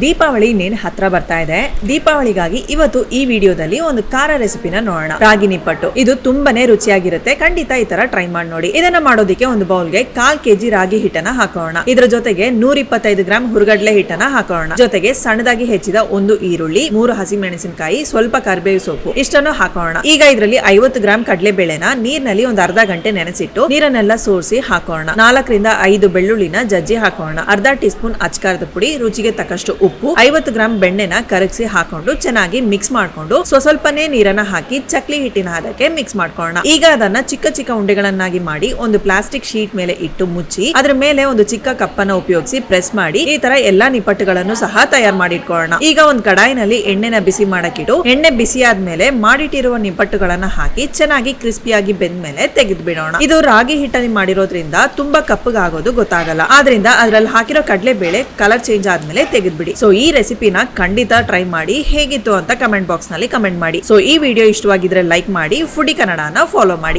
ದೀಪಾವಳಿ ಇನ್ನೇನು ಹತ್ರ ಬರ್ತಾ ಇದೆ. ದೀಪಾವಳಿಗಾಗಿ ಇವತ್ತು ಈ ವಿಡಿಯೋದಲ್ಲಿ ಒಂದು ಖಾರ ರೆಸಿಪಿನ ನೋಡೋಣ. ರಾಗಿ ನಿಪ್ಪಟ್ಟು. ಇದು ತುಂಬಾನೇ ರುಚಿಯಾಗಿರುತ್ತೆ. ಖಂಡಿತ ಈ ತರ ಟ್ರೈ ಮಾಡಿ ನೋಡಿ. ಇದನ್ನ ಮಾಡೋದಕ್ಕೆ ಒಂದು ಬೌಲ್ಗೆ 1/4 kg ರಾಗಿ ಹಿಟ್ಟನ್ನ ಹಾಕೋಣ. ಇದ್ರ ಜೊತೆಗೆ 125 ಗ್ರಾಂ ಹುರ್ಗಡ್ಲೆ ಹಿಟ್ಟನ್ನ ಹಾಕೋಣ. ಜೊತೆಗೆ ಸಣ್ಣದಾಗಿ ಹೆಚ್ಚಿದ 1 ಈರುಳ್ಳಿ, 3 ಹಸಿಮೆಣಸಿನಕಾಯಿ, ಸ್ವಲ್ಪ ಕರಿಬೇವು ಸೊಪ್ಪು ಇಷ್ಟನ್ನು ಹಾಕೋಣ. ಈಗ ಇದರಲ್ಲಿ 50 ಗ್ರಾಂ ಕಡಲೆ ಬೇಳೆನ ನೀರಿನಲ್ಲಿ ಒಂದು ಅರ್ಧ ಗಂಟೆ ನೆನೆಸಿಟ್ಟು ನೀರನ್ನೆಲ್ಲ ಸೋರಿಸಿ ಹಾಕೋಣ. 4 ರಿಂದ 5 ಬೆಳ್ಳುಳ್ಳಿನ ಜಜ್ಜಿ ಹಾಕೋಣ. ಅರ್ಧ ಟೀ ಸ್ಪೂನ್ ಅಚ್ಕಾರದ ಪುಡಿ, ರುಚಿಗೆ ತಕ್ಕಷ್ಟು ಉಪ್ಪು, 50 ಗ್ರಾಂ ಬೆಣ್ಣೆನ ಕರಗಿಸಿ ಹಾಕೊಂಡು ಚೆನ್ನಾಗಿ ಮಿಕ್ಸ್ ಮಾಡ್ಕೊಂಡು ಸ್ವಲ್ಪನೇ ನೀರನ್ನ ಹಾಕಿ ಚಕ್ಲಿ ಹಿಟ್ಟಿನ ಹದಕ್ಕೆ ಮಿಕ್ಸ್ ಮಾಡ್ಕೊಳ್ಳೋಣ. ಈಗ ಅದನ್ನ ಚಿಕ್ಕ ಚಿಕ್ಕ ಉಂಡೆಗಳನ್ನಾಗಿ ಮಾಡಿ ಒಂದು ಪ್ಲಾಸ್ಟಿಕ್ ಶೀಟ್ ಮೇಲೆ ಇಟ್ಟು ಮುಚ್ಚಿ ಅದ್ರ ಮೇಲೆ ಒಂದು ಚಿಕ್ಕ ಕಪ್ಪನ್ನ ಉಪಯೋಗಿಸಿ ಪ್ರೆಸ್ ಮಾಡಿ ಈ ತರ ಎಲ್ಲಾ ನಿಪ್ಪಟ್ಟುಗಳನ್ನು ಸಹ ತಯಾರು ಮಾಡಿಟ್ಕೊಳ್ಳೋಣ. ಈಗ ಒಂದು ಕಡಾಯಿನಲ್ಲಿ ಎಣ್ಣೆನ ಬಿಸಿ ಮಾಡಕ್ಕಿಟ್ಟು ಎಣ್ಣೆ ಬಿಸಿ ಆದ್ಮೇಲೆ ಮಾಡಿಟ್ಟಿರುವ ನಿಪ್ಪಟ್ಟುಗಳನ್ನ ಹಾಕಿ ಚೆನ್ನಾಗಿ ಕ್ರಿಸ್ಪಿಯಾಗಿ ಬೆಂದ ಮೇಲೆ ತೆಗೆದು ಬಿಡೋಣ. ಇದು ರಾಗಿ ಹಿಟ್ಟಲ್ಲಿ ಮಾಡಿರೋದ್ರಿಂದ ತುಂಬಾ ಕಪ್ಪಗಾಗೋದು ಗೊತ್ತಾಗಲ್ಲ. ಆದ್ರಿಂದ ಅದ್ರಲ್ಲಿ ಹಾಕಿರೋ ಕಡಲೆ ಬೇಳೆ ಕಲರ್ ಚೇಂಜ್ ಆದ್ಮೇಲೆ ತೆಗೆದ್ಬಿಡಿ. ಸೊ ಈ ರೆಸಿಪಿನ ಖಂಡಿತ ಟ್ರೈ ಮಾಡಿ, ಹೇಗಿತ್ತು ಅಂತ ಕಮೆಂಟ್ ಬಾಕ್ಸ್ ನಲ್ಲಿ ಕಮೆಂಟ್ ಮಾಡಿ. ಸೊ ಈ ವಿಡಿಯೋ ಇಷ್ಟವಾಗಿದ್ರೆ ಲೈಕ್ ಮಾಡಿ, ಫುಡಿ ಕನ್ನಡನ ಫಾಲೋ ಮಾಡಿ.